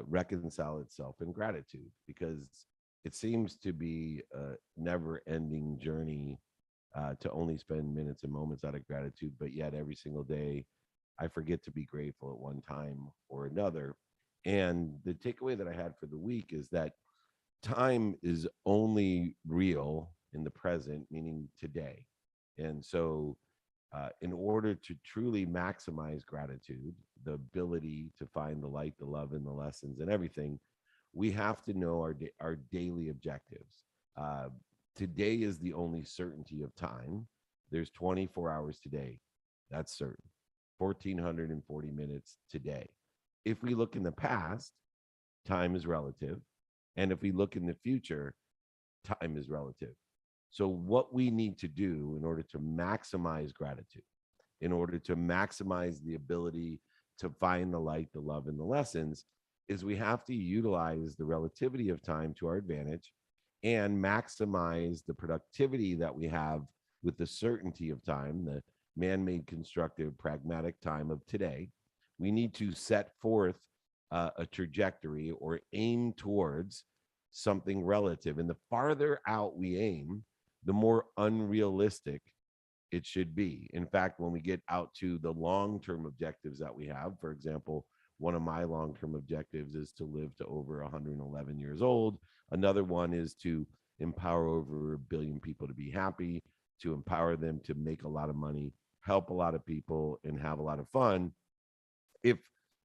reconcile itself in gratitude, because it seems to be a never ending journey to only spend minutes and moments out of gratitude, but yet every single day I forget to be grateful at one time or another. And the takeaway that I had for the week is that time is only real in the present, meaning today. And so, in order to truly maximize gratitude, the ability to find the light, the love, and the lessons and everything, we have to know our daily objectives. Uh, Today is the only certainty of time. There's 24 hours today. That's certain. 1,440 minutes today. If we look in the past, time is relative. And if we look in the future, time is relative. So, what we need to do in order to maximize gratitude, in order to maximize the ability to find the light, the love, and the lessons, is we have to utilize the relativity of time to our advantage and maximize the productivity that we have with the certainty of time, the man made, constructive, pragmatic time of today. We need to set forth a trajectory or aim towards something relative. And the farther out we aim, the more unrealistic it should be. In fact, when we get out to the long term objectives that we have, for example, one of my long term objectives is to live to over 111 years old. Another one is to empower over 1 billion people to be happy, to empower them to make a lot of money, help a lot of people, and have a lot of fun. If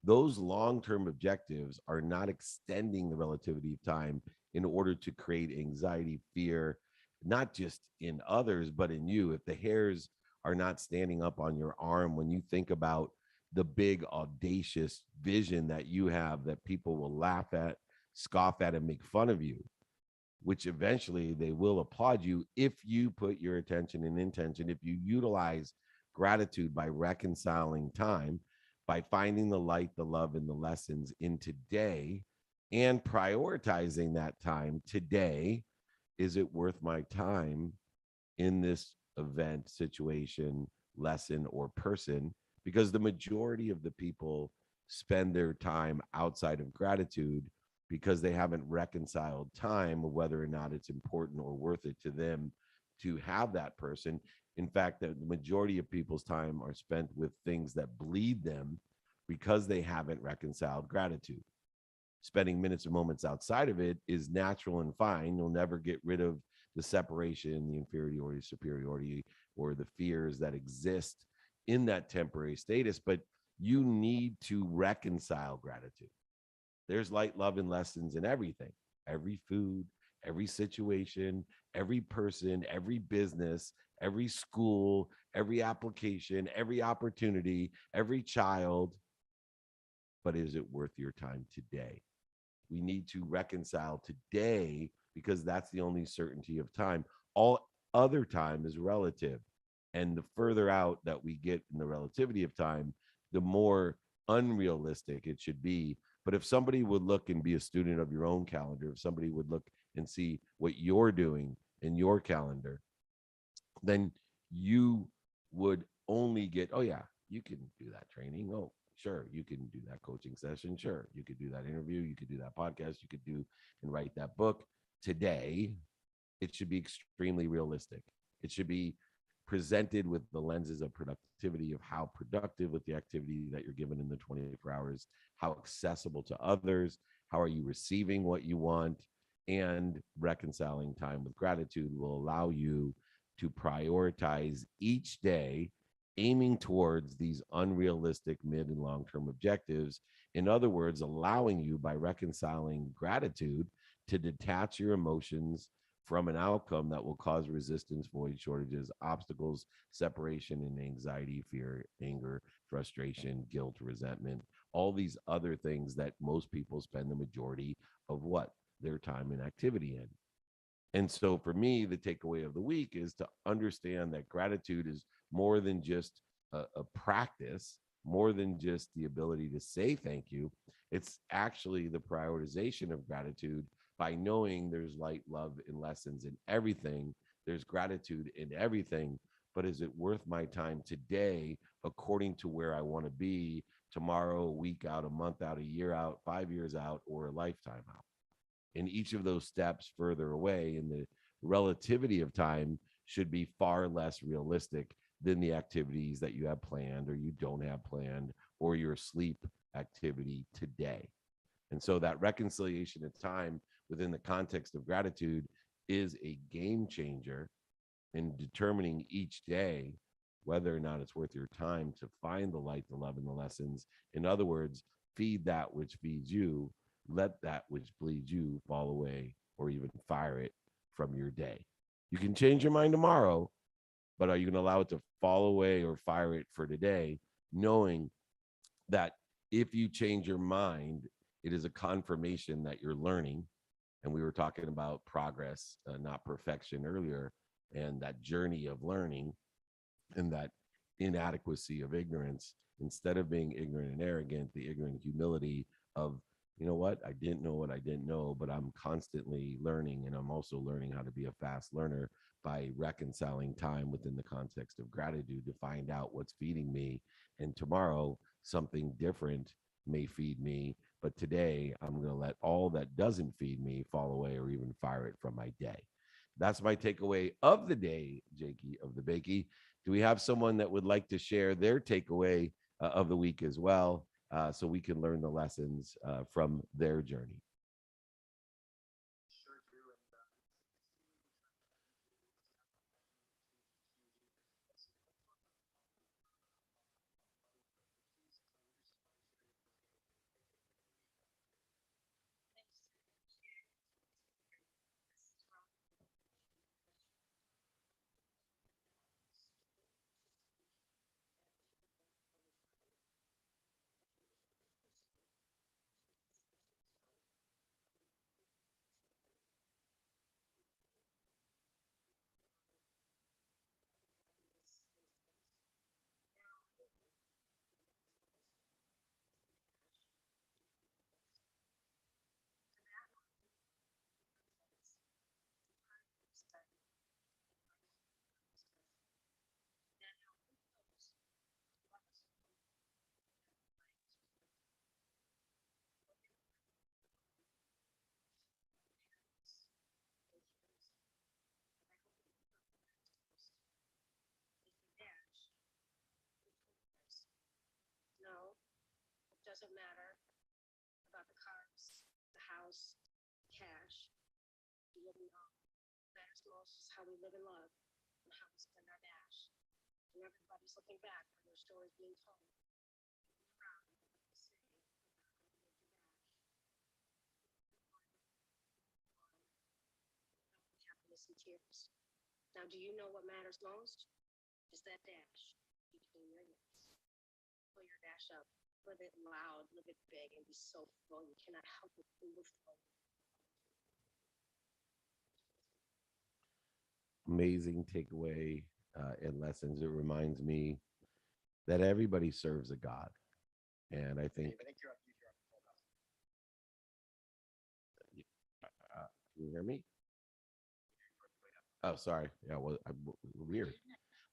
those long term objectives are not extending the relativity of time in order to create anxiety, fear, not just in others, but in you, if the hairs are not standing up on your arm when you think about the big, audacious vision that you have that people will laugh at, scoff at, and make fun of you, which eventually they will applaud you if you put your attention and intention, if you utilize gratitude by reconciling time, by finding the light, the love, and the lessons in today and prioritizing that time today. Is it worth my time in this event, situation, lesson, or person? Because the majority of the people spend their time outside of gratitude because they haven't reconciled time of whether or not it's important or worth it to them to have that person. In fact, the majority of people's time are spent with things that bleed them because they haven't reconciled gratitude. Spending minutes and moments outside of it is natural and fine. You'll never get rid of the separation, the inferiority, superiority, or the fears that exist in that temporary status, but you need to reconcile gratitude. There's light, love, and lessons in everything, every food, every situation, every person, every business, every school, every application, every opportunity, every child. But is it worth your time today? We need to reconcile today because that's the only certainty of time. All other time is relative. And the further out that we get in the relativity of time, the more unrealistic it should be. But if somebody would look and be a student of your own calendar, if somebody would look and see what you're doing in your calendar, then you would only get, oh, yeah, you can do that training. Oh, sure, you can do that coaching session. Sure, you could do that interview. You could do that podcast. You could do and write that book. Today, it should be extremely realistic. It should be presented with the lenses of productivity, of how productive with the activity that you're given in the 24 hours, how accessible to others, how are you receiving what you want, and reconciling time with gratitude will allow you to prioritize each day, aiming towards these unrealistic mid and long term objectives. In other words, allowing you by reconciling gratitude to detach your emotions from an outcome that will cause resistance, void, shortages, obstacles, separation, and anxiety, fear, anger, frustration, guilt, resentment, all these other things that most people spend the majority of what? Their time and activity in. And so for me, the takeaway of the week is to understand that gratitude is more than just a practice, more than just the ability to say thank you. It's actually the prioritization of gratitude by knowing there's light, love, and lessons in everything. There's gratitude in everything. But is it worth my time today according to where I want to be tomorrow, a week out, a month out, a year out, 5 years out, or a lifetime out. And each of those steps further away in the relativity of time should be far less realistic than the activities that you have planned or you don't have planned or your sleep activity today. And so that reconciliation of time within the context of gratitude is a game changer in determining each day whether or not it's worth your time to find the light, the love, and the lessons. In other words, feed that which feeds you, let that which bleeds you fall away or even fire it from your day. You can change your mind tomorrow, but are you going to allow it to fall away or fire it for today, knowing that if you change your mind, it is a confirmation that you're learning. And we were talking about progress, not perfection earlier, and that journey of learning and that inadequacy of ignorance. Instead of being ignorant and arrogant, the ignorant humility of, you know what, I didn't know what I didn't know, but I'm constantly learning. And I'm also learning how to be a fast learner by reconciling time within the context of gratitude to find out what's feeding me. And tomorrow, something different may feed me. But today, I'm going to let all that doesn't feed me fall away or even fire it from my day. That's my takeaway of the day, Jakey of the Bakey. Do we have someone that would like to share their takeaway of the week as well, so we can learn the lessons from their journey? Amazing takeaway and lessons. It reminds me that everybody serves a God. And I think, can you hear me? Oh, sorry. Yeah, well, weird.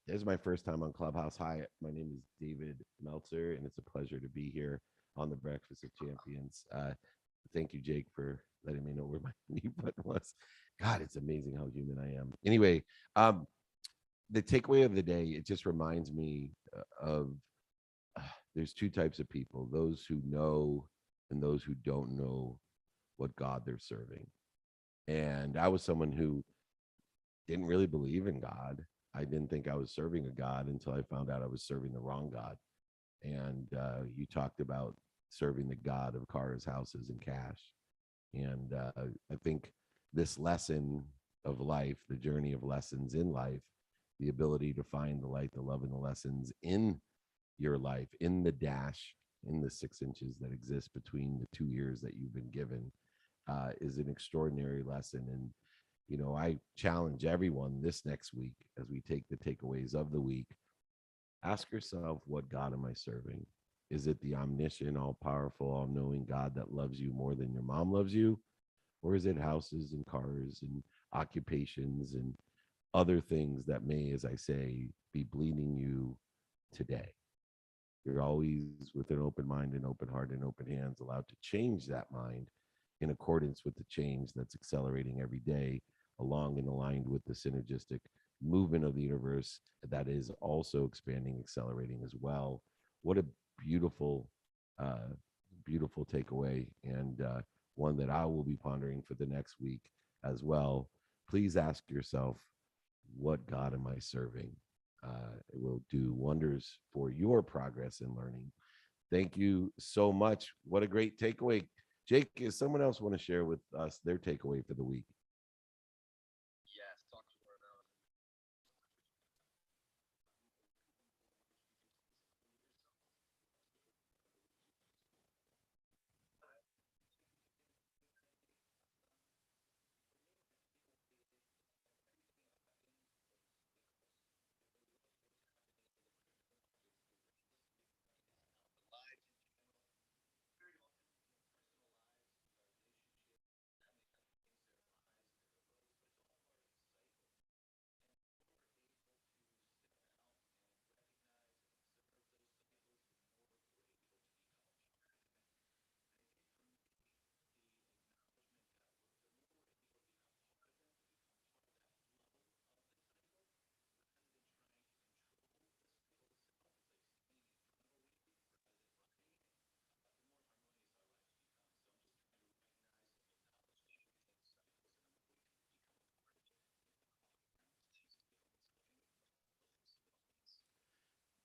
This is my first time on Clubhouse. Hi, my name is David Meltzer, and it's a pleasure to be here on the Breakfast of Champions. Thank you, Jake, for letting me know where my mute button was. God, it's amazing how human I am. Anyway, the takeaway of the day, it just reminds me of there's two types of people, those who know and those who don't know what God they're serving. And I was someone who didn't really believe in God. I didn't think I was serving a God until I found out I was serving the wrong God. And you talked about serving the God of cars, houses, and cash. And I think this lesson of life, the journey of lessons in life, the ability to find the light, the love, and the lessons in your life, in the dash, in the 6 inches that exist between the 2 years that you've been given, is an extraordinary lesson. And I challenge everyone this next week as we take the takeaways of the week. Ask yourself, what God am I serving? Is it the omniscient, all powerful, all knowing God that loves you more than your mom loves you? Or is it houses and cars and occupations and other things that may, as I say, be bleeding you today? You're always with an open mind and open heart and open hands, allowed to change that mind in accordance with the change that's accelerating every day, along and aligned with the synergistic movement of the universe that is also expanding, accelerating as well. What a beautiful, uh, beautiful takeaway, and one that I will be pondering for the next week as well. Please ask yourself, what God am I serving? It will do wonders for your progress in learning. Thank you so much. What a great takeaway. Jake, is someone else want to share with us their takeaway for the week?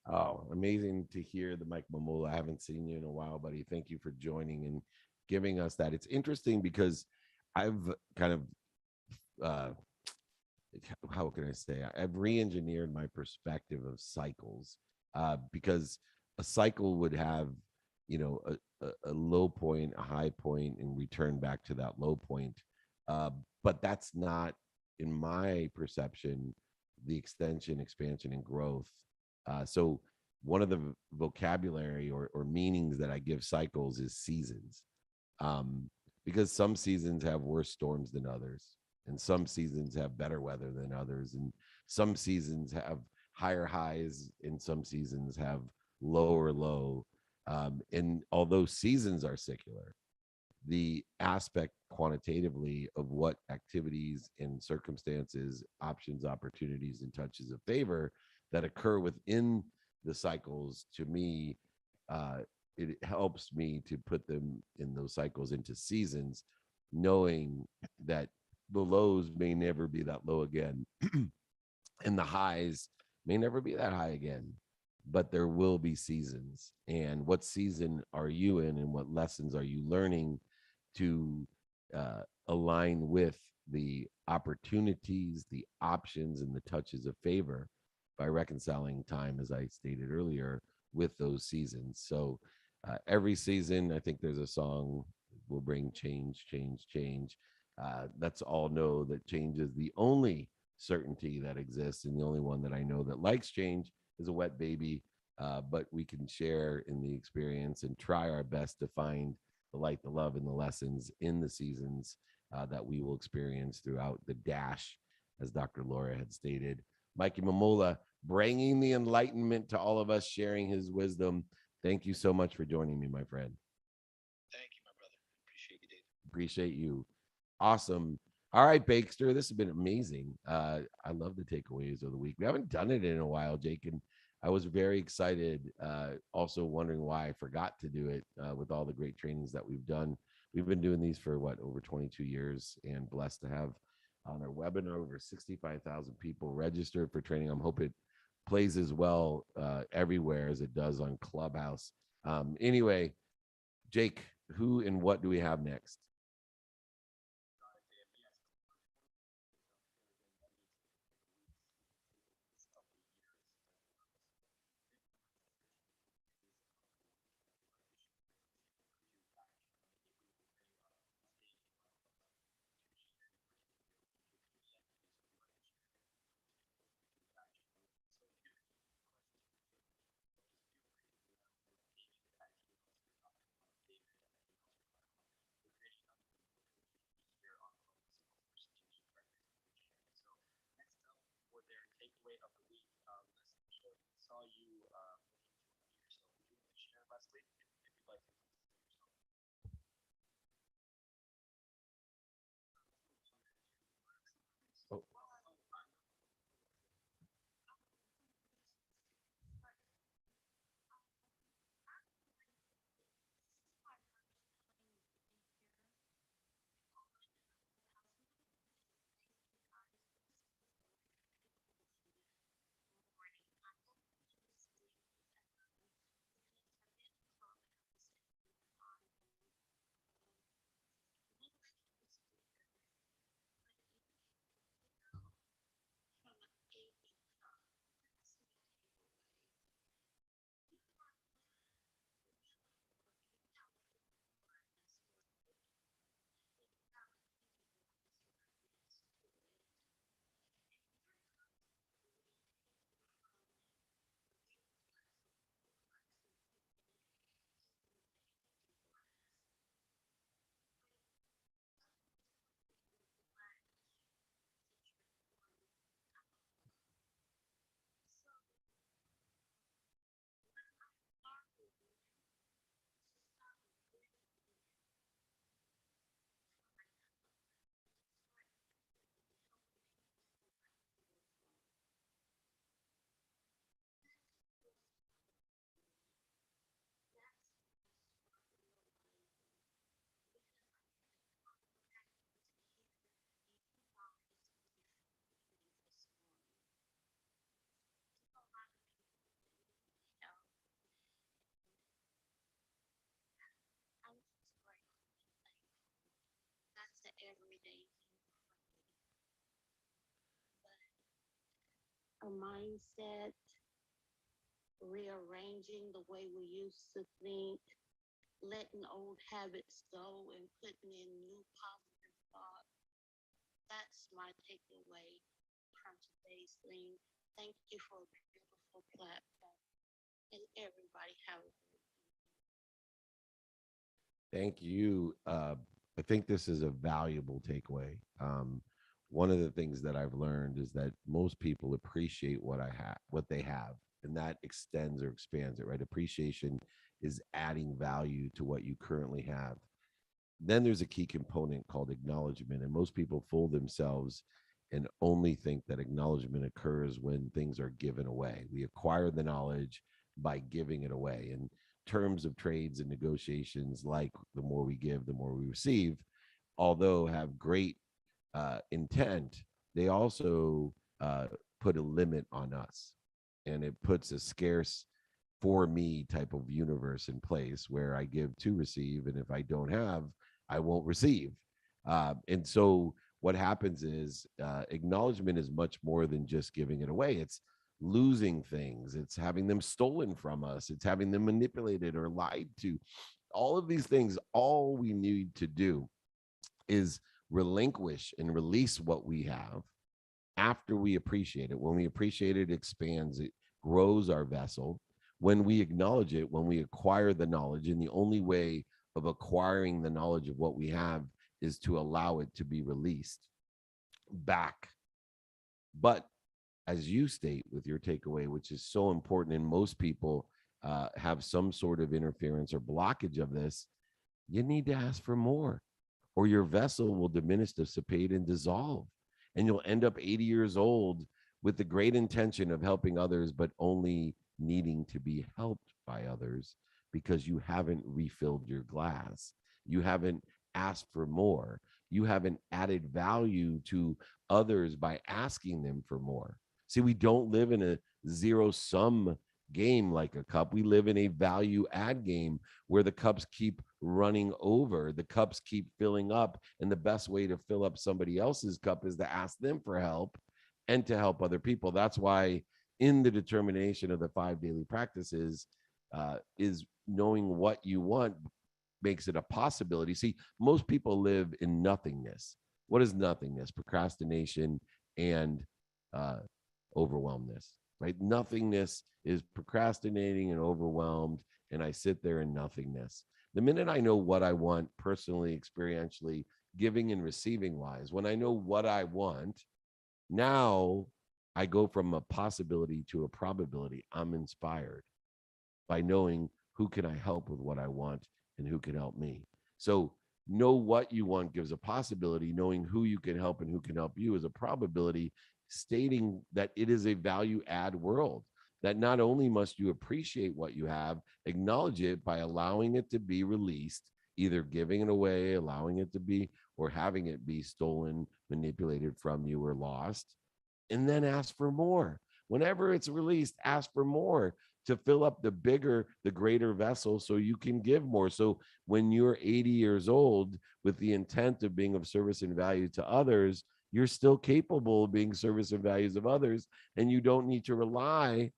Oh, amazing to hear the Mike Mamola. I haven't seen you in a while, buddy. Thank you for joining and giving us that. It's interesting because I've kind of uh, how can I say, I've re-engineered my perspective of cycles, because a cycle would have, a low point, a high point, and return back to that low point. Uh, but that's not, in my perception, the extension, expansion, and growth. So one of the vocabulary or meanings that I give cycles is seasons, um, because some seasons have worse storms than others, and some seasons have better weather than others, and some seasons have higher highs, and some seasons have lower low. And although seasons are secular, the aspect quantitatively of what activities and circumstances, options, opportunities, and touches of favor that occur within the cycles, to me, uh, it helps me to put them in those cycles into seasons, knowing that the lows may never be that low again, and the highs may never be that high again, but there will be seasons. And what season are you in, and what lessons are you learning to align with the opportunities, the options, and the touches of favor by reconciling time, as I stated earlier, with those seasons? So every season, I think there's a song, will bring change, change, change. Let's all know that change is the only certainty that exists, and the only one that I know that likes change is a wet baby. But we can share in the experience and try our best to find the light, the love, and the lessons in the seasons that we will experience throughout the dash, as Dr. Laura had stated. Mikey Mamola, bringing the enlightenment to all of us, sharing his wisdom. Thank you so much for joining me, my friend. Thank you, my brother. Appreciate you, Dave. Appreciate you. Awesome. All right, Bakester, this has been amazing. I love the takeaways of the week. We haven't done it in a while, Jake, and I was very excited. Also wondering why I forgot to do it with all the great trainings that we've done. We've been doing these for what, over 22 years, and blessed to have on our webinar over 65,000 people registered for training. I'm hoping it plays as well everywhere as it does on Clubhouse. Anyway, Jake, who and what do we have next? everyday a mindset, rearranging the way we used to think, letting old habits go and putting in new positive thoughts. That's my takeaway from today's thing. Thank you for a beautiful platform. And everybody have a Thank you. I think this is a valuable takeaway. One of the things that I've learned is that most people appreciate what they have, and that extends or expands it. Right? Appreciation is adding value to what you currently have. Then there's a key component called acknowledgement, and most people fool themselves and only think that acknowledgement occurs when things are given away. We acquire the knowledge by giving it away. In terms of trades and negotiations, like the more we give, the more we receive, although have great intent, they also put a limit on us, and it puts a scarce for me type of universe in place where I give to receive, and if I don't have, I won't receive. And so what happens is acknowledgement is much more than just giving it away. It's losing things. It's having them stolen from us. It's having them manipulated or lied to. All of these things, all we need to do is relinquish and release what we have after we appreciate it. When we appreciate it, it expands, it grows our vessel. When we acknowledge it, when we acquire the knowledge, and the only way of acquiring the knowledge of what we have is to allow it to be released back. But as you state with your takeaway, which is so important, and most people have some sort of interference or blockage of this, you need to ask for more, or your vessel will diminish, dissipate, and dissolve. And you'll end up 80 years old with the great intention of helping others, but only needing to be helped by others because you haven't refilled your glass. You haven't asked for more. You haven't added value to others by asking them for more. See, we don't live in a zero sum game like a cup. We live in a value add game where the cups keep running over, the cups keep filling up. And the best way to fill up somebody else's cup is to ask them for help and to help other people. That's why, in the determination of the 5 daily practices, is knowing what you want makes it a possibility. See, most people live in nothingness. What is nothingness? Procrastination and uh, overwhelmness, right? Nothingness is procrastinating and overwhelmed, and I sit there in nothingness. The minute I know what I want personally, experientially, giving and receiving wise, when I know what I want, now I go from a possibility to a probability. I'm inspired by knowing who can I help with what I want and who can help me. So know what you want gives a possibility. Knowing who you can help and who can help you is a probability, stating that it is a value add world. That not only must you appreciate what you have, acknowledge it by allowing it to be released, either giving it away, allowing it to be, or having it be stolen, manipulated from you, or lost, and then ask for more. Whenever it's released, ask for more to fill up the bigger, the greater vessel so you can give more. So when you're 80 years old with the intent of being of service and value to others, you're still capable of being service and values of others. And you don't need to rely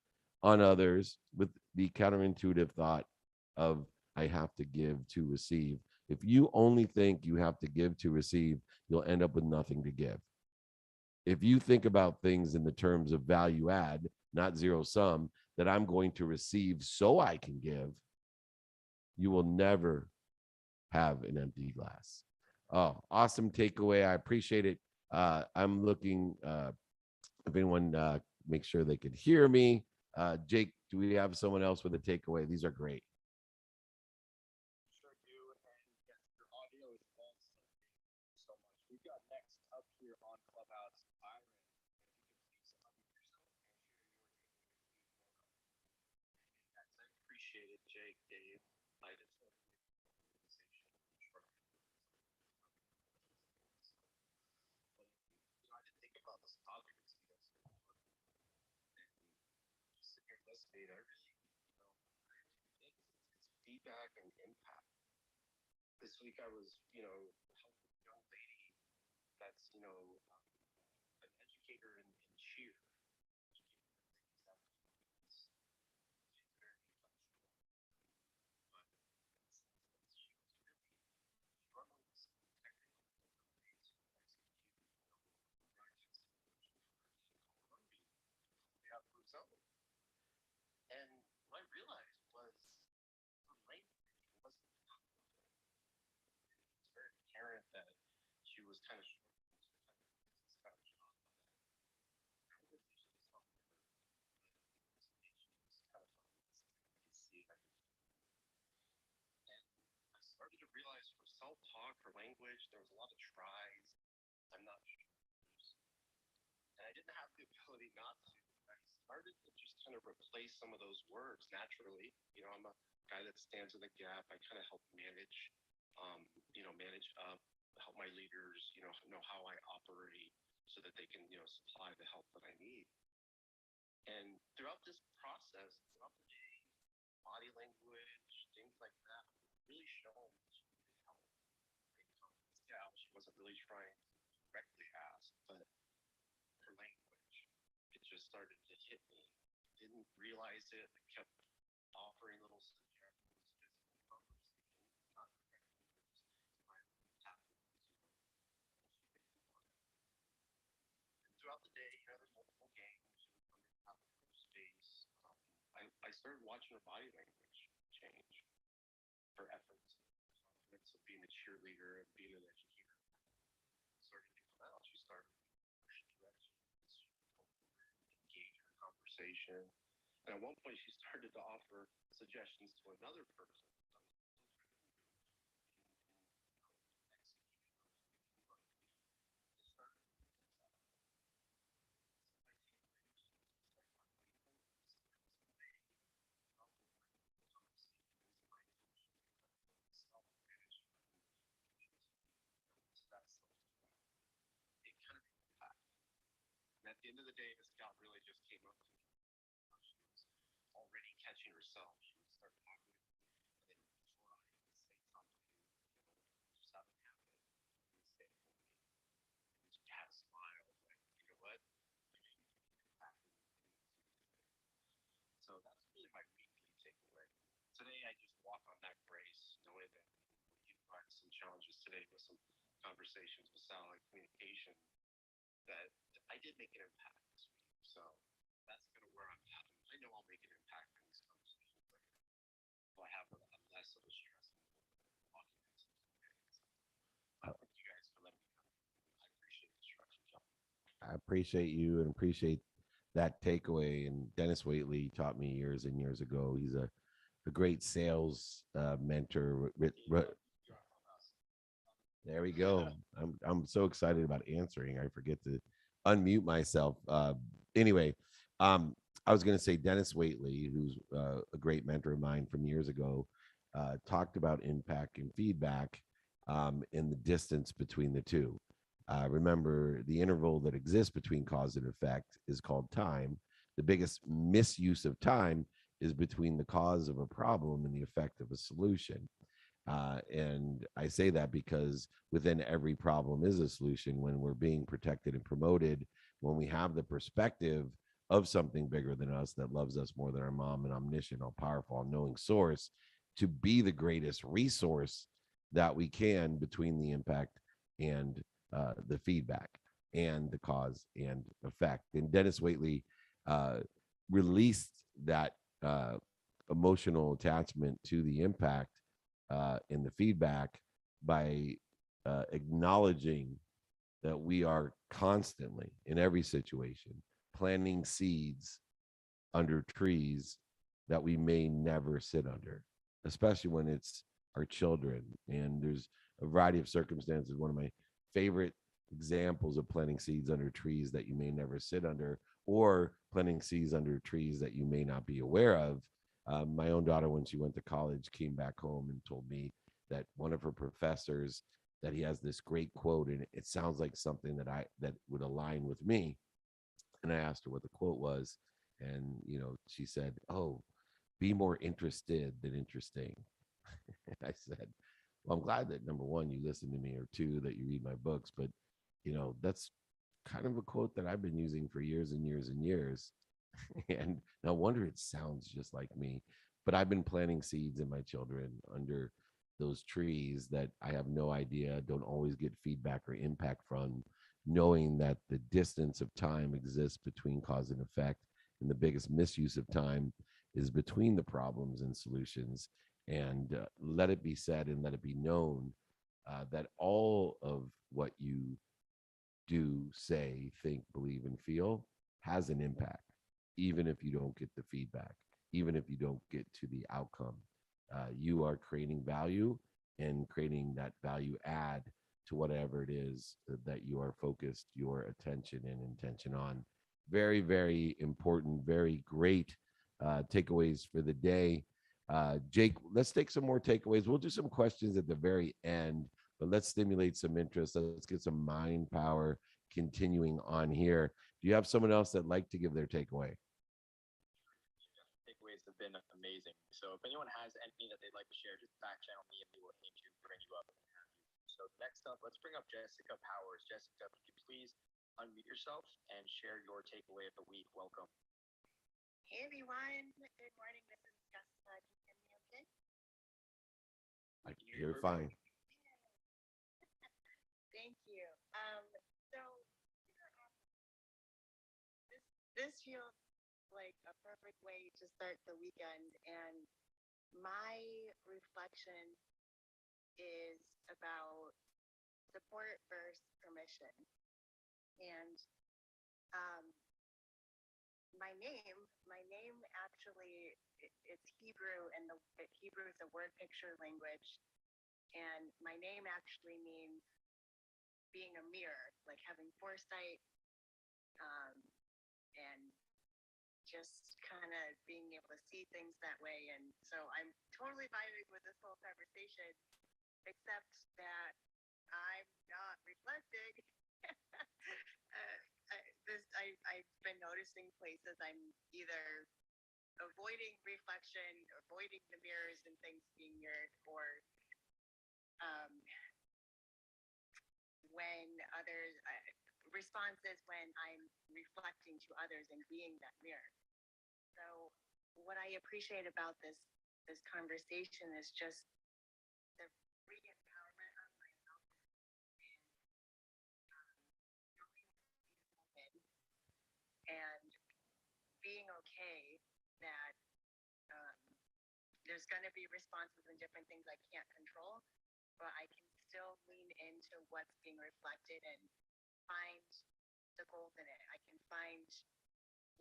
on others with the counterintuitive thought of, I have to give to receive. If you only think you have to give to receive, you'll end up with nothing to give. If you think about things in the terms of value add, not zero sum, that I'm going to receive so I can give, you will never have an empty glass. Oh, awesome takeaway. I appreciate it. I'm looking, if anyone make sure they could hear me. Jake, do we have someone else with a takeaway? These are great. Sure do. And yes, your audio is also so much. We've got next up here on Clubhouse, Byron. If you could please unmute yourself and share your takeaway, yes, I appreciate it, Jake, Dave. I just want to give you an organization structure. But I didn't think about this topic until you guys started talking. And just sitting here listening, I really, I have two things. It's feedback and impact. This week I was, helping a young lady. that's an educator in cheer. She's very but she was really struggling with some technical difficulties to execute, projects called out for his own. And what I realized was her language wasn't it was very apparent that she was kind of struggling to kind of get this kind of job that conversation is helping her, but the presentation was kind of fun. I could see it. And I started to realize her self-talk, her language, there was a lot of tries. I'm not sure. And I didn't have the ability not to. I started to just kind of replace some of those words naturally. I'm a guy that stands in the gap. I kind of help manage, manage up, help my leaders, know how I operate so that they can, supply the help that I need. And throughout this process, throughout the day, body language, things like that, really showing that she needed help. Yeah, she wasn't really trying to directly ask, but her language, it just started to hit me. Didn't realize it. I kept offering little suggestions, physical conversation, not directly, but just my tactics, she made me want it. And throughout the day, there's multiple games. She would come in, have her space. I started watching her body language change, her efforts, confidence of being a cheerleader and being an educator started to come out. She started pushing directions. She would engage in a conversation. And at one point, she started to offer suggestions to another person. It kind of impact. And at the end of the day, this gal really just came up to me. She was already catching herself. She would start talking to me, and then before I even say something, just have a habit, she would say it for me. And she had a smile, like, you know what? You should make an impact in the today. So that's really my weekly takeaway. Today, I just walk on that grace, knowing that you had some challenges today with some conversations with Sal and communication that I did make an impact this week. So that's kind of where I'm at. I know I'll make an impact in these conversations later. So I have less of a stress walking into things. Thank you guys for letting me come. I appreciate the structure, John. I appreciate you and appreciate that takeaway. And Dennis Waitley taught me years and years ago. He's a great sales mentor. There we go. I'm so excited about answering. I forget to unmute myself. Anyway, I was going to say Dennis Waitley, who's a great mentor of mine from years ago, talked about impact and feedback in the distance between the two. Remember, the interval that exists between cause and effect is called time. The biggest misuse of time is between the cause of a problem and the effect of a solution. And I say that because within every problem is a solution. When we're being protected and promoted, when we have the perspective of something bigger than us that loves us more than our mom, an omniscient, all powerful, all knowing source, to be the greatest resource that we can between the impact and the feedback and the cause and effect. And Dennis Waitley uh, released that emotional attachment to the impact in the feedback by acknowledging that we are constantly in every situation planting seeds under trees that we may never sit under, especially when it's our children. And there's a variety of circumstances. One of my favorite examples of planting seeds under trees that you may never sit under, or planting seeds under trees that you may not be aware of. My own daughter, when she went to college, came back home and told me that one of her professors, that he has this great quote, and it sounds like something that would align with me. And I asked her what the quote was, and she said, "Oh, be more interested than interesting." And I said, "Well, I'm glad that number one, you listen to me, or two, that you read my books, but That's kind of a quote that I've been using for years and years and years. And no wonder it sounds just like me. But I've been planting seeds in my children under those trees that I have no idea, don't always get feedback or impact from, knowing that the distance of time exists between cause and effect. And the biggest misuse of time is between the problems and solutions. And let it be said and let it be known that all of what you do, say, think, believe, and feel has an impact, even if you don't get the feedback, even if you don't get to the outcome. You are creating value and creating that value add to whatever it is that you are focused your attention and intention on. Very, very important, very great takeaways for the day. Jake, let's take some more takeaways. We'll do some questions at the very end, but let's stimulate some interest. Let's get some mind power continuing on here. Do you have someone else that'd like to give their takeaway? Takeaways have been amazing. So if anyone has any that they'd like to share, just back channel me and we will aim to bring you up and have you. So next up, let's bring up Jessica Powers. Jessica, if you could please unmute yourself and share your takeaway of the week. Welcome. Hey everyone, good morning. This is Jessica. Can you hear me okay? I can hear it fine. Thank you. So this feels like a perfect way to start the weekend, and my reflection is about support versus permission. And um, my name actually it's Hebrew, and Hebrew is a word picture language, and my name actually means being a mirror, like having foresight, um, and just kind of being able to see things that way. And so I'm totally vibing with this whole conversation, except that I'm not reflecting. I've been noticing places I'm either avoiding reflection, avoiding the mirrors and things being mirrored, or um, when others responses when I'm reflecting to others and being that mirror. So what I appreciate about this conversation is just the re-empowerment of myself and knowing and being okay that um, there's going to be responses and different things I can't control, but I can still lean into what's being reflected and find the gold in it. I can find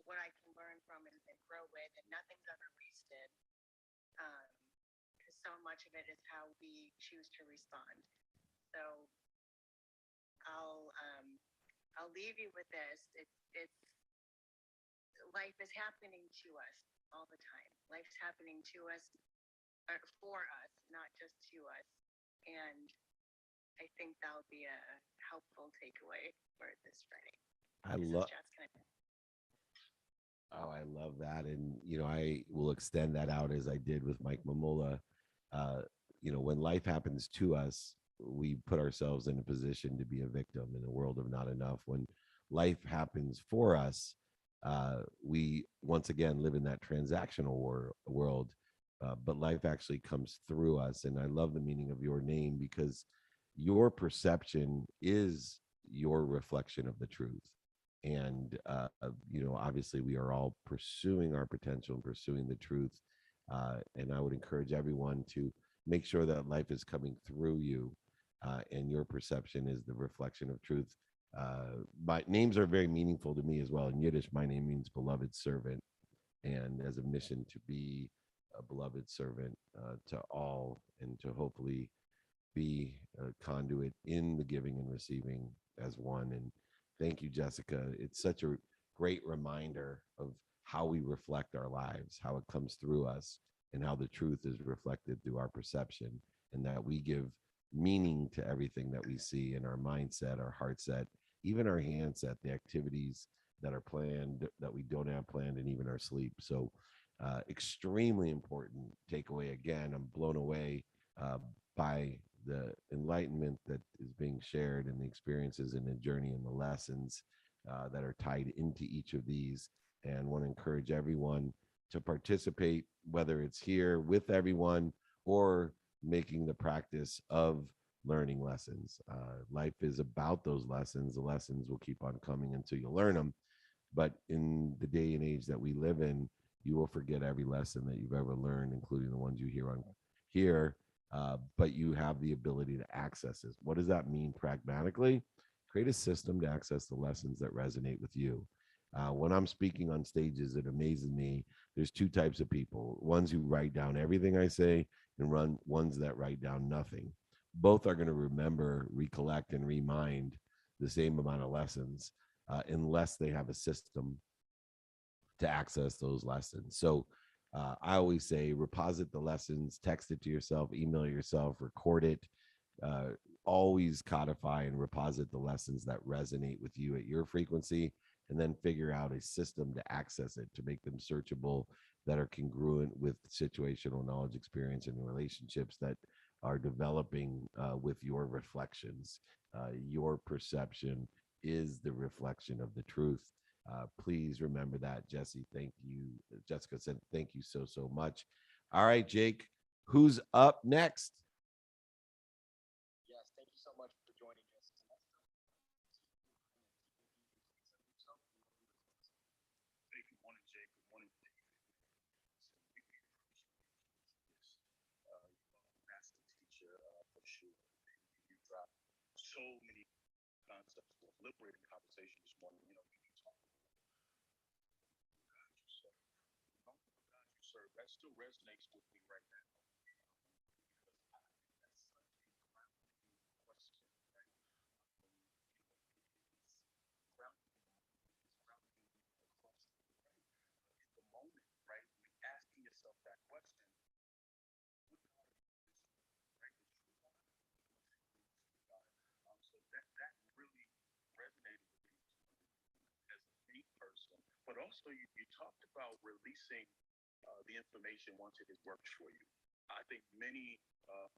what I can learn from and grow with, and nothing's ever wasted. Because so much of it is how we choose to respond. So I'll um, I'll leave you with this. It's life is happening to us all the time. Life's happening to us, or for us, not just to us. And I think that'll be a helpful takeaway for this Friday. I This is love. Jessica. Oh, I love that. And, I will extend that out as I did with Mike Mamola. Uh, when life happens to us, we put ourselves in a position to be a victim in a world of not enough. When life happens for us, we once again live in that transactional world, but life actually comes through us. And I love the meaning of your name because your perception is your reflection of the truth. And obviously we are all pursuing our potential and pursuing the truth. And I would encourage everyone to make sure that life is coming through you, and your perception is the reflection of truth. My names are very meaningful to me as well. In Yiddish, my name means beloved servant, and as a mission to be a beloved servant to all, and to hopefully be a conduit in the giving and receiving as one. And thank you, Jessica. It's such a great reminder of how we reflect our lives, how it comes through us, and how the truth is reflected through our perception, and that we give meaning to everything that we see in our mindset, our heart set, even our hand set, the activities that are planned, that we don't have planned, and even our sleep. So, extremely important takeaway. Again, I'm blown away by the enlightenment that is being shared and the experiences and the journey and the lessons that are tied into each of these. And want to encourage everyone to participate, whether it's here with everyone or making the practice of learning lessons. Life is about those lessons. The lessons will keep on coming until you learn them. But in the day and age that we live in, you will forget every lesson that you've ever learned, including the ones you hear on here. But you have the ability to access it. What does that mean pragmatically? Create a system to access the lessons that resonate with you. When I'm speaking on stages, it amazes me. There's two types of people: ones who write down everything I say, and run ones that write down nothing. Both are going to remember, recollect, and remind the same amount of lessons, unless they have a system to access those lessons. So I always say reposit the lessons, text it to yourself, email yourself, record it. Uh, Always codify and reposit the lessons that resonate with you at your frequency, and then figure out a system to access it, to make them searchable, that are congruent with situational knowledge, experience, and relationships that are developing with your reflections. Your perception is the reflection of the truth. Please remember that, Jesse. Thank you. Jessica said, thank you so, so much. All right, Jake, who's up next? Yes, thank you so much for joining us. Hey, good morning, Jake. Good morning, David. So we appreciate this. Master teacher, for sure. You dropped so many concepts, liberating conversation this morning. You talk about God you serve. God you serve. That still resonates with me right now. Because I think that's such a grounding question, right? It's grounding, it's grounding across the right? In the moment, right? When asking yourself that question, what God are you listening, right? The true God, the true God. So that really resonated with me as a faith person. But also, you talked about releasing the information once it has worked for you. I think many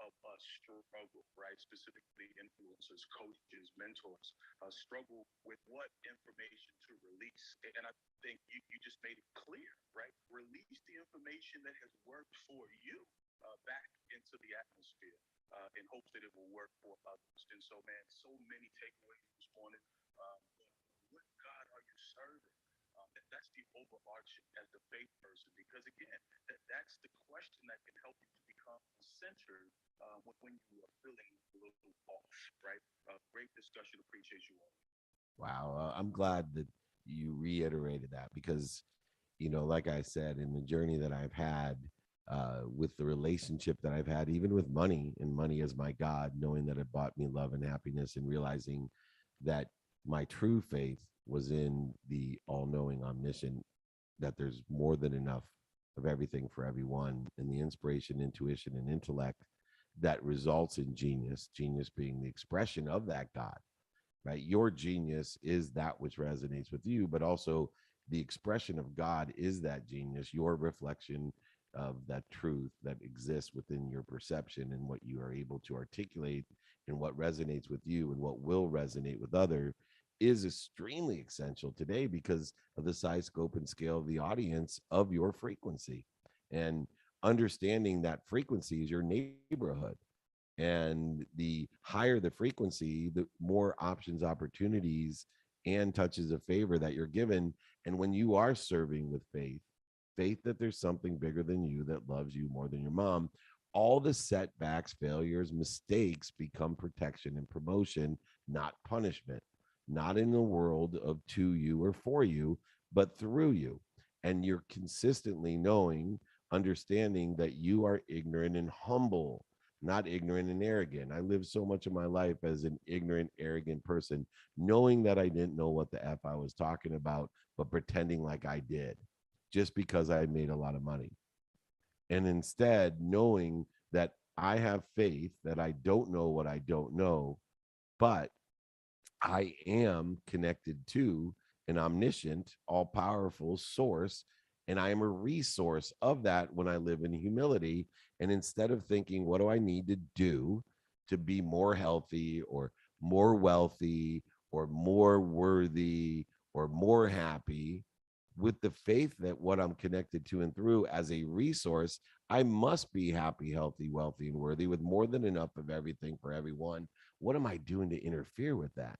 of us struggle, right? Specifically, influencers, coaches, mentors struggle with what information to release. And I think you just made it clear, right? Release the information that has worked for you back into the atmosphere in hopes that it will work for others. And so, man, so many takeaways this morning. What God are you serving? That's the overarching as the faith person, because again, that's the question that can help you to become centered when you are feeling a little off, right? Great discussion. Appreciate you all. Wow. I'm glad that you reiterated that because, like I said, in the journey that I've had, with the relationship that I've had, even with money, and money as my God, knowing that it bought me love and happiness, and realizing that my true faith was in the all knowing, omniscient, that there's more than enough of everything for everyone, and the inspiration, intuition, and intellect that results in genius, genius being the expression of that God, right? Your genius is that which resonates with you, but also the expression of God is that genius, your reflection of that truth that exists within your perception, and what you are able to articulate, and what resonates with you and what will resonate with other, is extremely essential today because of the size, scope, and scale of the audience of your frequency. And understanding that frequency is your neighborhood, and the higher the frequency, the more options, opportunities, and touches of favor that you're given. And when you are serving with faith, faith that there's something bigger than you that loves you more than your mom, all the setbacks, failures, mistakes become protection and promotion, not punishment. Not in the world of to you or for you, but through you. And you're consistently knowing, understanding that you are ignorant and humble, not ignorant and arrogant. I lived so much of my life as an ignorant, arrogant person, knowing that I didn't know what the F I was talking about, but pretending like I did just because I made a lot of money. And instead, knowing that I have faith that I don't know what I don't know, but I am connected to an omniscient, all powerful source. And I am a resource of that when I live in humility. And instead of thinking, what do I need to do to be more healthy or more wealthy or more worthy or more happy, with the faith that what I'm connected to and through as a resource, I must be happy, healthy, wealthy, and worthy with more than enough of everything for everyone. What am I doing to interfere with that?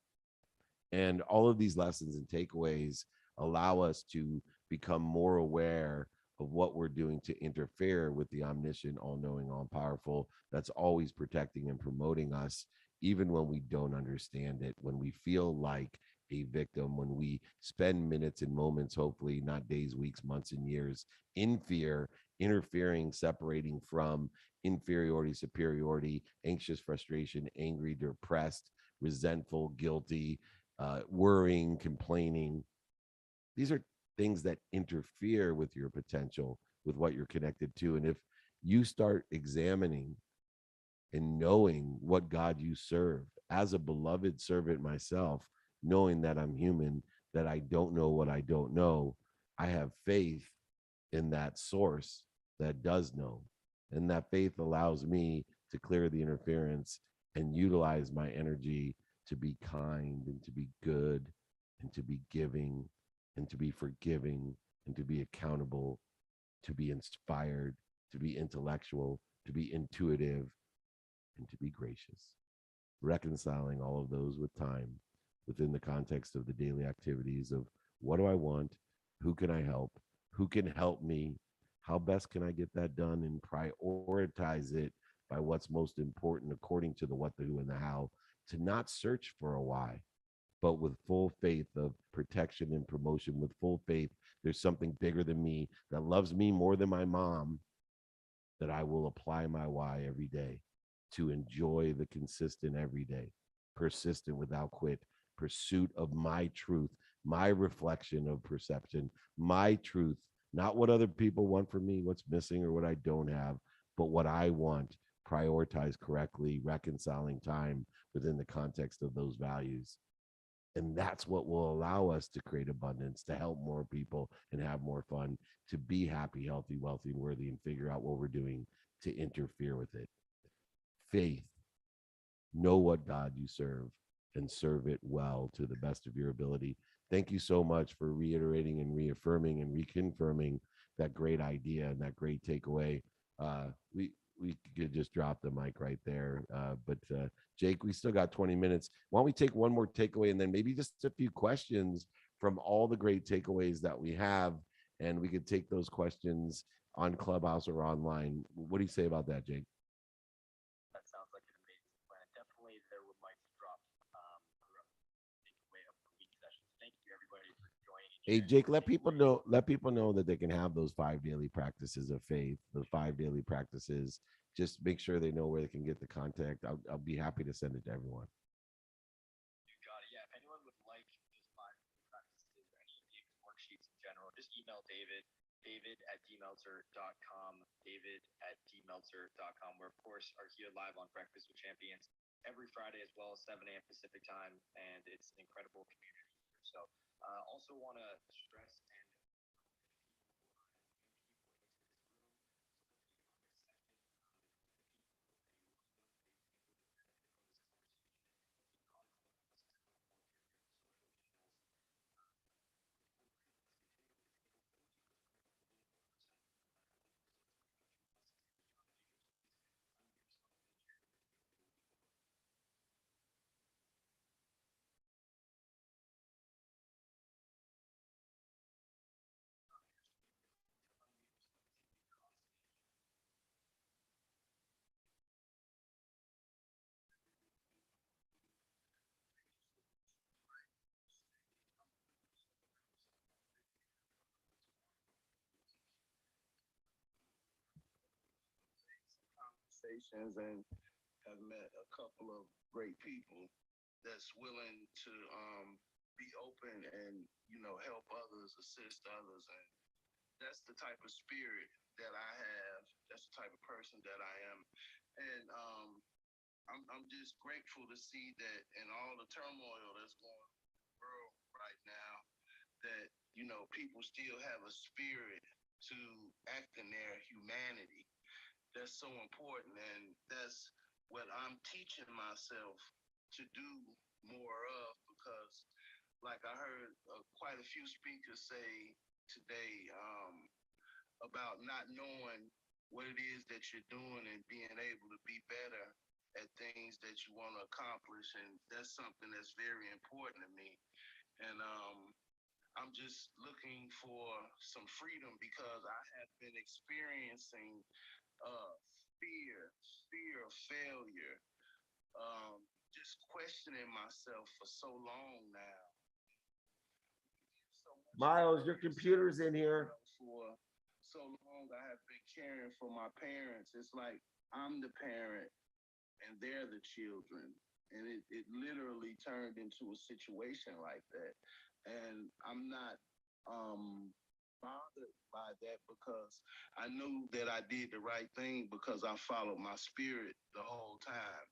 And all of these lessons and takeaways allow us to become more aware of what we're doing to interfere with the omniscient, all knowing, all powerful that's always protecting and promoting us, even when we don't understand it, when we feel like a victim, when we spend minutes and moments, hopefully not days, weeks, months, and years in fear, interfering, separating from inferiority, superiority, anxious, frustration, angry, depressed, resentful, guilty, worrying, complaining. These are things that interfere with your potential, with what you're connected to. And if you start examining and knowing what God you serve as a beloved servant myself, knowing that I'm human, that I don't know what I don't know, I have faith in that source that does know. And that faith allows me to clear the interference and utilize my energy to be kind and to be good and to be giving and to be forgiving and to be accountable, to be inspired, to be intellectual, to be intuitive, and to be gracious. Reconciling all of those with time within the context of the daily activities of what do I want? Who can I help? Who can help me? How best can I get that done and prioritize it by what's most important according to the what, the who, and the how, to not search for a why, but with full faith of protection and promotion, with full faith, there's something bigger than me that loves me more than my mom, that I will apply my why every day to enjoy the consistent every day, persistent without quit, pursuit of my truth, my reflection of perception, my truth, not what other people want from me, what's missing or what I don't have, but what I want, prioritize correctly, reconciling time within the context of those values. And that's what will allow us to create abundance, to help more people and have more fun, to be happy, healthy, wealthy, and worthy, and figure out what we're doing to interfere with it. Faith, know what God you serve and serve it well to the best of your ability. Thank you so much for reiterating and reaffirming and reconfirming that great idea and that great takeaway. Uh, we could just drop the mic right there. But Jake, we still got 20 minutes. Why don't we take one more takeaway and then maybe just a few questions from all the great takeaways that we have, and we could take those questions on Clubhouse or online. What do you say about that, Jake? That sounds like an amazing plan. Definitely, there would like to drop takeaway of the week sessions. Thank you everybody for joining and Hey sharing Jake, your let takeaways. people know that they can have those 5 daily practices of faith, those 5 daily practices. Just make sure they know where they can get the contact. I'll be happy to send it to everyone. You got it. Yeah, if anyone would like those five practices or any of David's worksheets in general, just email David, david@dmeltzer.com, david@dmeltzer.com. We're, of course, are here live on Breakfast with Champions every Friday as well as 7 a.m. Pacific time, and it's an incredible community here. So also want to stress and conversations and have met a couple of great people that's willing to be open and help others, assist others, and that's the type of spirit that I have. That's the type of person that I am, and I'm just grateful to see that in all the turmoil that's going on in the world right now, that people still have a spirit to act in their humanity. That's so important, and that's what I'm teaching myself to do more of, because like I heard quite a few speakers say today, about not knowing what it is that you're doing and being able to be better at things that you want to accomplish. And that's something that's very important to me. And I'm just looking for some freedom because I have been experiencing uh, fear of failure, just questioning myself for so long now. So much Miles, your experience and, computer's in here. for so long I have been caring for my parents. It's like I'm the parent and they're the children. And it literally turned into a situation like that. And I'm not bothered by that because I knew that I did the right thing because I followed my spirit the whole time.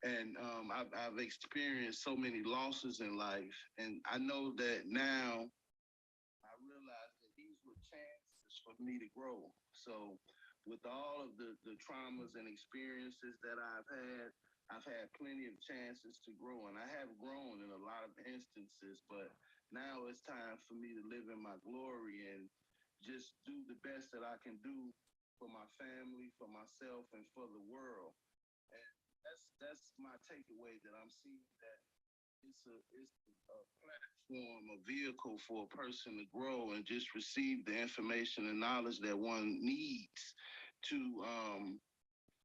And I've experienced so many losses in life. And I know that now I realized that these were chances for me to grow. So, with all of the traumas and experiences that I've had plenty of chances to grow, and I have grown in a lot of instances. But now it's time for me to live in my glory and just do the best that I can do for my family, for myself, and for the world. And that's my takeaway, that I'm seeing that it's a platform, a vehicle for a person to grow and just receive the information and knowledge that one needs to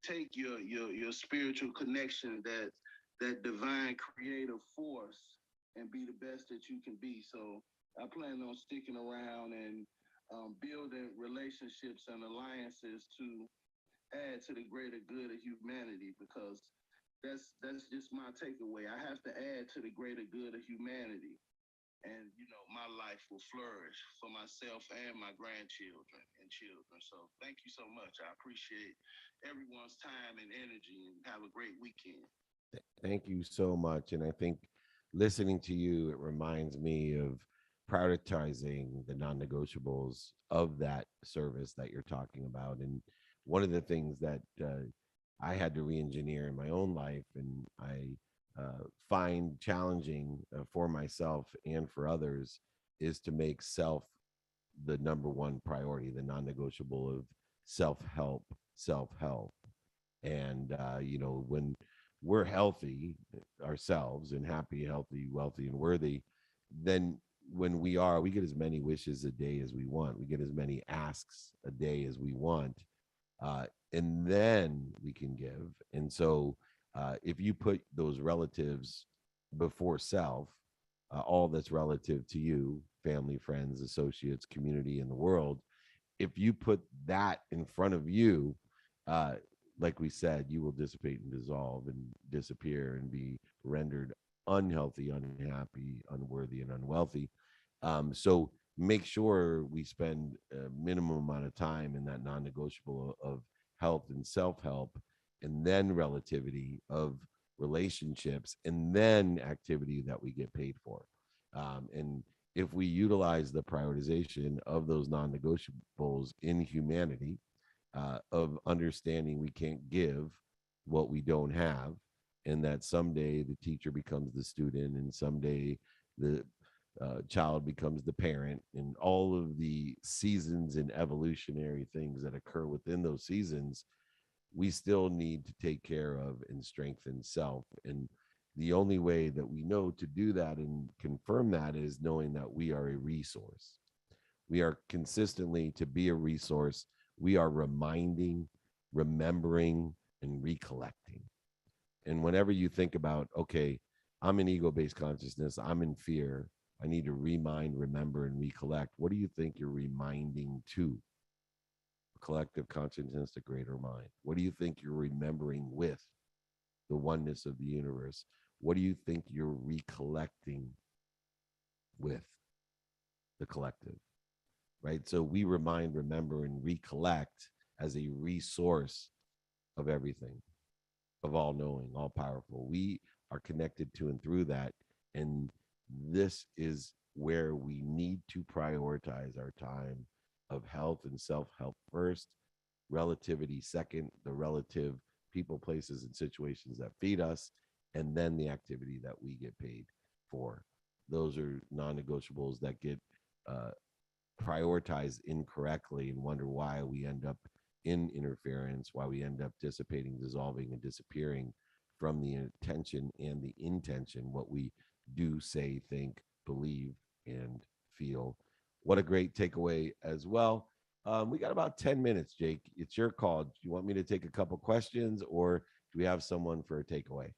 take your spiritual connection, that divine creative force, and be the best that you can be. So I plan on sticking around and building relationships and alliances to add to the greater good of humanity, because that's just my takeaway. I have to add to the greater good of humanity, and my life will flourish for myself and my grandchildren and children. So thank you so much. I appreciate everyone's time and energy, and have a great weekend. Thank you so much. And I think listening to you, it reminds me of prioritizing the non negotiables of that service that you're talking about. And one of the things that I had to re engineer in my own life, and I find challenging for myself and for others, is to make self the number one priority, the non negotiable of self help. And when we're healthy ourselves and happy, healthy, wealthy, and worthy, then when we get as many wishes a day as we want, we get as many asks a day as we want, uh, and then we can give. And so if you put those relatives before self, all that's relative to you, family, friends, associates, community, and the world, if you put that in front of you, uh, like we said, you will dissipate and dissolve and disappear and be rendered unhealthy, unhappy, unworthy, and unwealthy. So make sure we spend a minimum amount of time in that non-negotiable of health and self-help, and then relativity of relationships, and then activity that we get paid for. And if we utilize the prioritization of those non-negotiables in humanity, of understanding we can't give what we don't have, and that someday the teacher becomes the student, and someday the child becomes the parent, and all of the seasons and evolutionary things that occur within those seasons, we still need to take care of and strengthen self. And the only way that we know to do that and confirm that is knowing that we are a resource. We are consistently to be a resource. We are reminding, remembering, and recollecting. And whenever you think about, okay, I'm in ego based consciousness, I'm in fear, I need to remind, remember, and recollect. What do you think you're reminding to? Collective consciousness, the greater mind. What do you think you're remembering with? The oneness of the universe. What do you think you're recollecting with? The collective, right? So we remind, remember, and recollect as a resource of everything, of all knowing, all powerful. We are connected to and through that. And this is where we need to prioritize our time of health and self help first, relativity second, the relative people, places, and situations that feed us, and then the activity that we get paid for. Those are non-negotiables that get uh, prioritize incorrectly and wonder why we end up in interference, why we end up dissipating, dissolving, and disappearing from the intention and the intention, what we do, say, think, believe, and feel. What a great takeaway as well. We got about 10 minutes, Jake. It's your call. Do you want me to take a couple questions or do we have someone for a takeaway?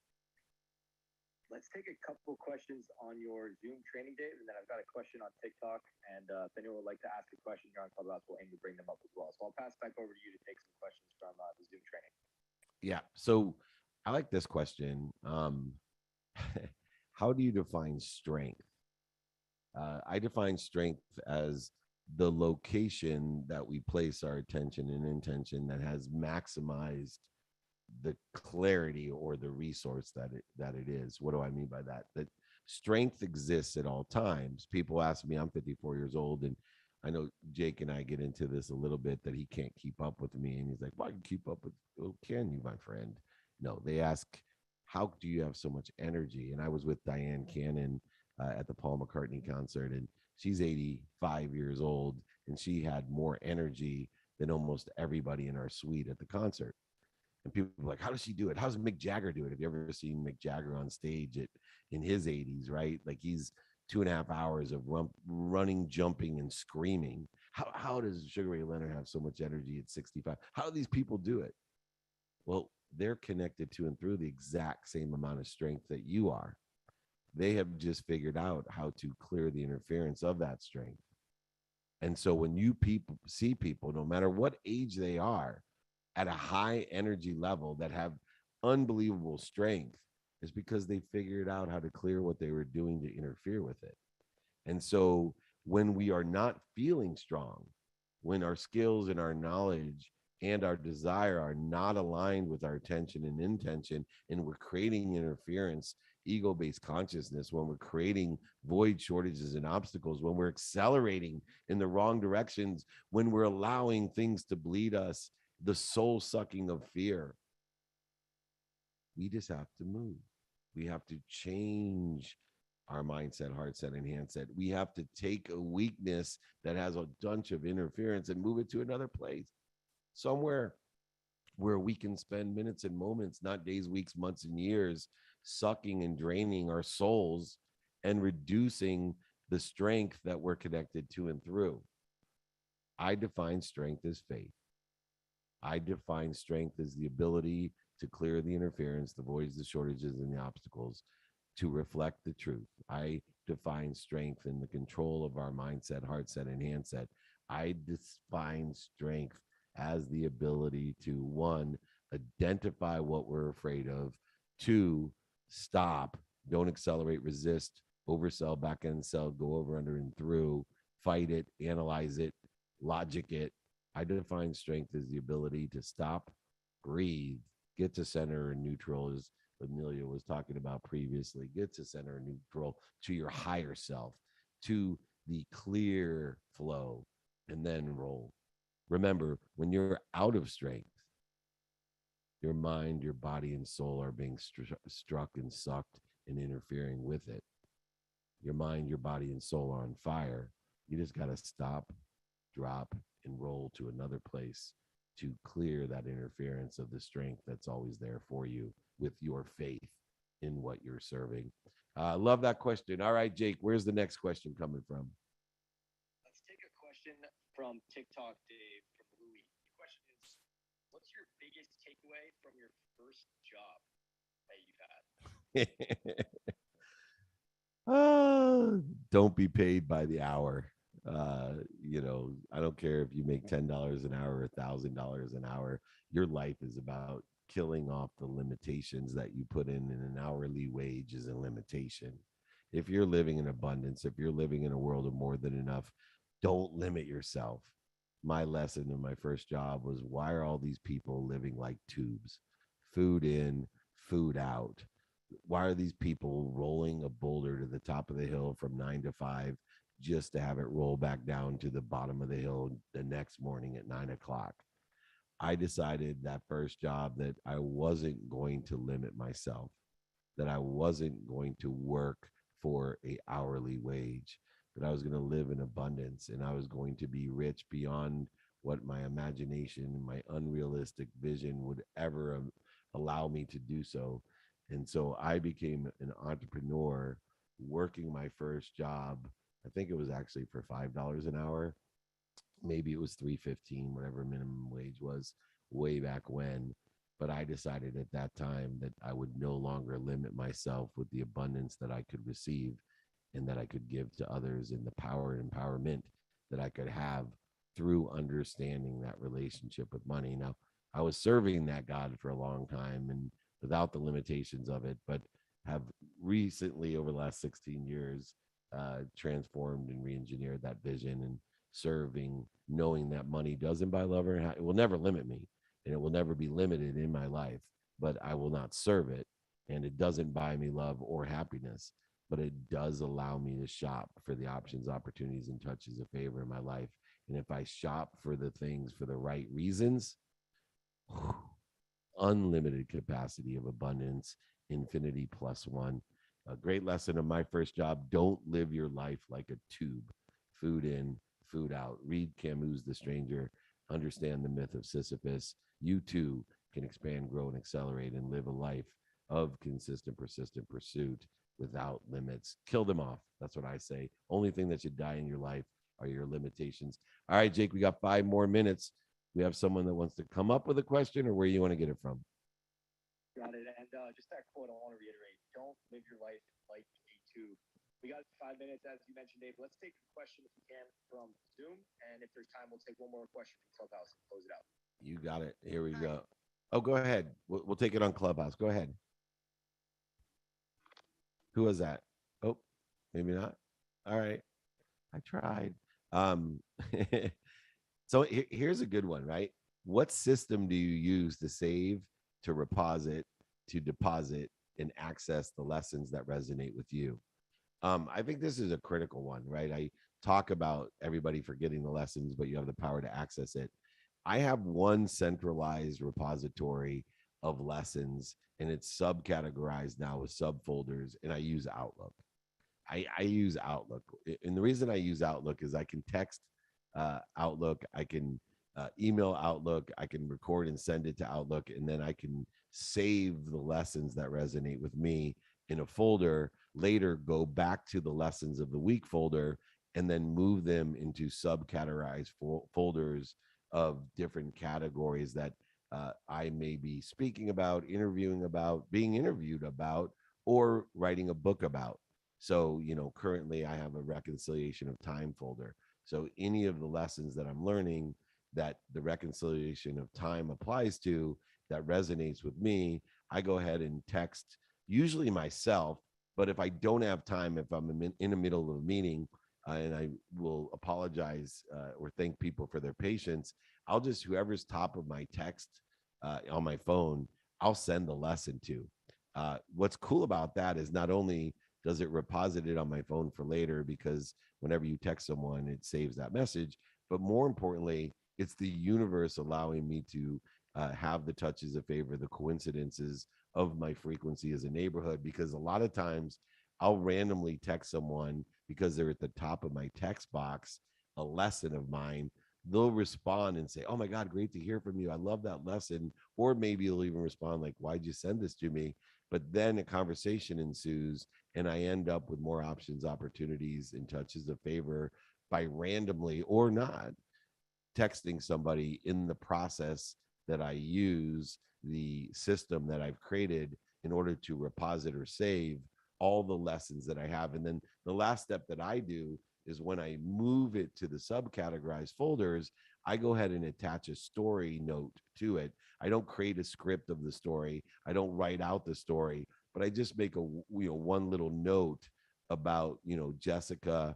Let's take a couple questions on your Zoom training, Dave, and then I've got a question on TikTok. And if anyone would like to ask a question here on Clubhouse, we'll aim to bring them up as well. So I'll pass back over to you to take some questions from the Zoom training. Yeah. So I like this question. How do you define strength? I define strength as the location that we place our attention and intention that has maximized the clarity or the resource that it is. What do I mean by that? That strength exists at all times. People ask me, I'm 54 years old, and I know Jake and I get into this a little bit that he can't keep up with me, and he's like, "Why can you keep up with? Oh, can you, my friend?" No, they ask, "How do you have so much energy?" And I was with Diane Cannon at the Paul McCartney concert, and she's 85 years old, and she had more energy than almost everybody in our suite at the concert. And people are like, how does she do it? How does Mick Jagger do it? Have you ever seen Mick Jagger on stage in his 80s, right? Like he's 2.5 hours of running, jumping, and screaming. How does Sugar Ray Leonard have so much energy at 65? How do these people do it? Well, they're connected to and through the exact same amount of strength that you are. They have just figured out how to clear the interference of that strength. And so when you see people, no matter what age they are, at a high energy level that have unbelievable strength, is because they figured out how to clear what they were doing to interfere with it. And so when we are not feeling strong, when our skills and our knowledge and our desire are not aligned with our attention and intention, and we're creating interference, ego based consciousness, when we're creating void, shortages, and obstacles, when we're accelerating in the wrong directions, when we're allowing things to bleed us, the soul sucking of fear, we just have to move. We have to change our mindset, heart set, and handset. We have to take a weakness that has a bunch of interference and move it to another place, somewhere where we can spend minutes and moments, not days, weeks, months, and years, sucking and draining our souls and reducing the strength that we're connected to and through. I define strength as faith. I define strength as the ability to clear the interference, the voids, the shortages, and the obstacles to reflect the truth. I define strength in the control of our mindset, heart set, and handset. I define strength as the ability to, one, identify what we're afraid of, two, stop, don't accelerate, resist, oversell, back end sell, go over, under, and through, fight it, analyze it, logic it. I define strength as the ability to stop, breathe, get to center and neutral, as Amelia was talking about previously. Get to center and neutral, to your higher self, to the clear flow, and then roll. Remember, when you're out of strength, your mind, your body, and soul are being struck and sucked and interfering with it. Your mind, your body, and soul are on fire. You just got to stop, drop, and roll to another place to clear that interference of the strength that's always there for you with your faith in what you're serving. Love that question. All right, Jake, where's the next question coming from? Let's take a question from TikTok, Dave, from Louis. The question is, what's your biggest takeaway from your first job that you've had? Don't be paid by the hour. I don't care if you make $10 an hour or $1,000 an hour. Your life is about killing off the limitations that you put in an hourly wage is a limitation. If you're living in abundance, if you're living in a world of more than enough, don't limit yourself. My lesson in my first job was, why are all these people living like tubes? Food in, food out. Why are these people rolling a boulder to the top of the hill from 9 to 5 just to have it roll back down to the bottom of the hill the next morning at 9 o'clock? I decided that first job that I wasn't going to limit myself, that I wasn't going to work for a hourly wage, that I was going to live in abundance and I was going to be rich beyond what my imagination and my unrealistic vision would ever allow me to do so. And so I became an entrepreneur working my first job. I think it was actually for $5 an hour, maybe it was 3.15, whatever minimum wage was way back when. But I decided at that time that I would no longer limit myself with the abundance that I could receive and that I could give to others, and the power and empowerment that I could have through understanding that relationship with money. Now, I was serving that God for a long time and without the limitations of it, but have recently, over the last 16 years, transformed and re-engineered that vision and serving, knowing that money doesn't buy love, or it will never limit me, and it will never be limited in my life, but I will not serve it. And it doesn't buy me love or happiness, but it does allow me to shop for the options, opportunities, and touches of favor in my life. And if I shop for the things for the right reasons, unlimited capacity of abundance, infinity plus one. A great lesson of my first job: don't live your life like a tube, food in, food out. Read Camus' The Stranger, understand the myth of Sisyphus. You too can expand, grow, and accelerate and live a life of consistent, persistent pursuit without limits. Kill them off. That's what I say. Only thing that should die in your life are your limitations. All right, Jake, we got 5 more minutes. We have someone that wants to come up with a question, or where you want to get it from? Got it. And just that quote, I want to reiterate: don't live your life like a tube. We got 5 minutes, as you mentioned, Dave. Let's take a question if we can from Zoom, and if there's time, we'll take one more question from Clubhouse and close it out. You got it. Here we go. Oh, go ahead. We'll take it on Clubhouse. Go ahead. Who was that? Oh, maybe not. All right. I tried. Um, so here's a good one, right? What system do you use to save, to reposit, to deposit, and access the lessons that resonate with you? I think this is a critical one, right? I talk about everybody forgetting the lessons, but you have the power to access it. I have one centralized repository of lessons, and it's subcategorized now with subfolders, and I use Outlook. I use Outlook. And the reason I use Outlook is I can text Outlook, I can email Outlook, I can record and send it to Outlook, and then I can save the lessons that resonate with me in a folder. Later, go back to the lessons of the week folder and then move them into subcategorized folders of different categories that I may be speaking about, interviewing about, being interviewed about, or writing a book about. So, currently I have a reconciliation of time folder. So, any of the lessons that I'm learning that the reconciliation of time applies to, that resonates with me, I go ahead and text, usually myself. But if I don't have time, if I'm in the middle of a meeting, and I will apologize or thank people for their patience, I'll just, whoever's top of my text on my phone, I'll send the lesson to. What's cool about that is not only does it reposit it on my phone for later, because whenever you text someone, it saves that message, but more importantly, it's the universe allowing me to have the touches of favor, the coincidences of my frequency as a neighborhood. Because a lot of times I'll randomly text someone because they're at the top of my text box, a lesson of mine. They'll respond and say, "Oh my God, great to hear from you. I love that lesson." Or maybe they'll even respond like, "Why'd you send this to me?" But then a conversation ensues, and I end up with more options, opportunities, and touches of favor by randomly or not texting somebody in the process that I use the system that I've created in order to reposit or save all the lessons that I have. And then the last step that I do is when I move it to the subcategorized folders, I go ahead and attach a story note to it. I don't create a script of the story. I don't write out the story, but I just make a one little note about Jessica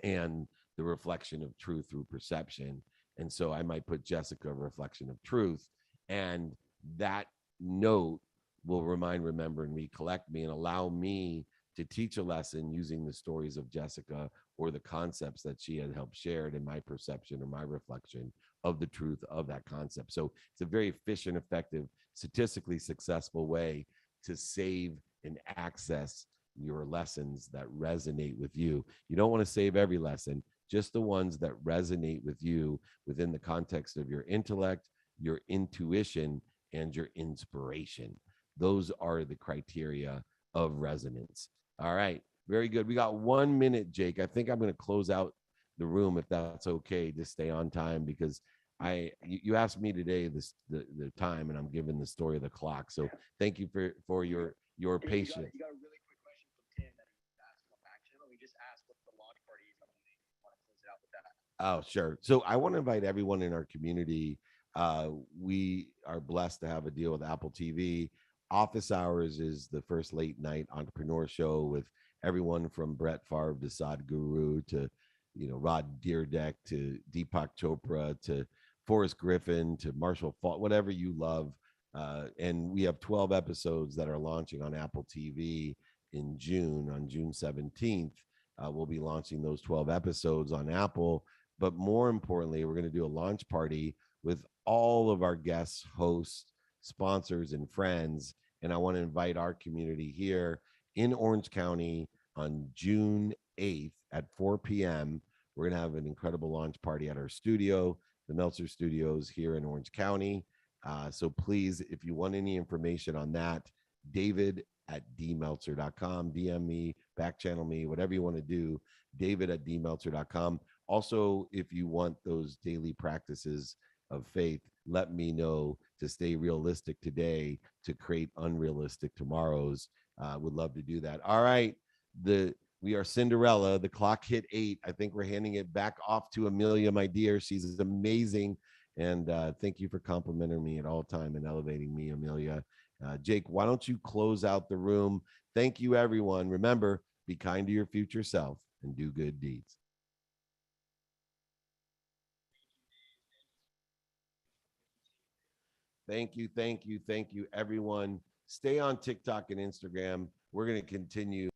and the reflection of truth through perception. And so I might put Jessica, a reflection of truth. And that note will remind, remember, and recollect me and allow me to teach a lesson using the stories of Jessica or the concepts that she had helped shared in my perception or my reflection of the truth of that concept. So it's a very efficient, effective, statistically successful way to save and access your lessons that resonate with you. You don't want to save every lesson, just the ones that resonate with you within the context of your intellect, your intuition, and your inspiration. Those are the criteria of resonance. All right. Very good. We got 1 minute, Jake. I think I'm going to close out the room if that's okay. Just stay on time because you asked me today the time and I'm giving the story of the clock. So thank you for your patience. You got a really quick question from Tim that he asked on back channel. We just asked what the launch party is. I want to close it out with that. Oh, sure. So I want to invite everyone in our community. We are blessed to have a deal with Apple TV. Office Hours is the first late night entrepreneur show with everyone from Brett Favre to Sadhguru to, Rod Deerdeck to Deepak Chopra to Forrest Griffin to Marshall Falk, whatever you love. And we have 12 episodes that are launching on Apple TV in June, on June 17th. We'll be launching those 12 episodes on Apple. But more importantly, we're going to do a launch party with all of our guests, hosts, sponsors, and friends. And I want to invite our community here in Orange County on June 8th at 4 p.m. We're going to have an incredible launch party at our studio, the Meltzer Studios here in Orange County. So please, if you want any information on that, David at dmeltzer.com, DM me, back channel me, whatever you want to do, David at dmeltzer.com. Also, if you want those daily practices of faith, let me know to stay realistic today to create unrealistic tomorrows. Would love to do that. All right. We are Cinderella. The clock hit 8. I think we're handing it back off to Amelia, my dear. She's amazing. And thank you for complimenting me at all time and elevating me, Amelia. Jake, why don't you close out the room? Thank you, everyone. Remember, be kind to your future self and do good deeds. Thank you, thank you, thank you, everyone. Stay on TikTok and Instagram. We're going to continue.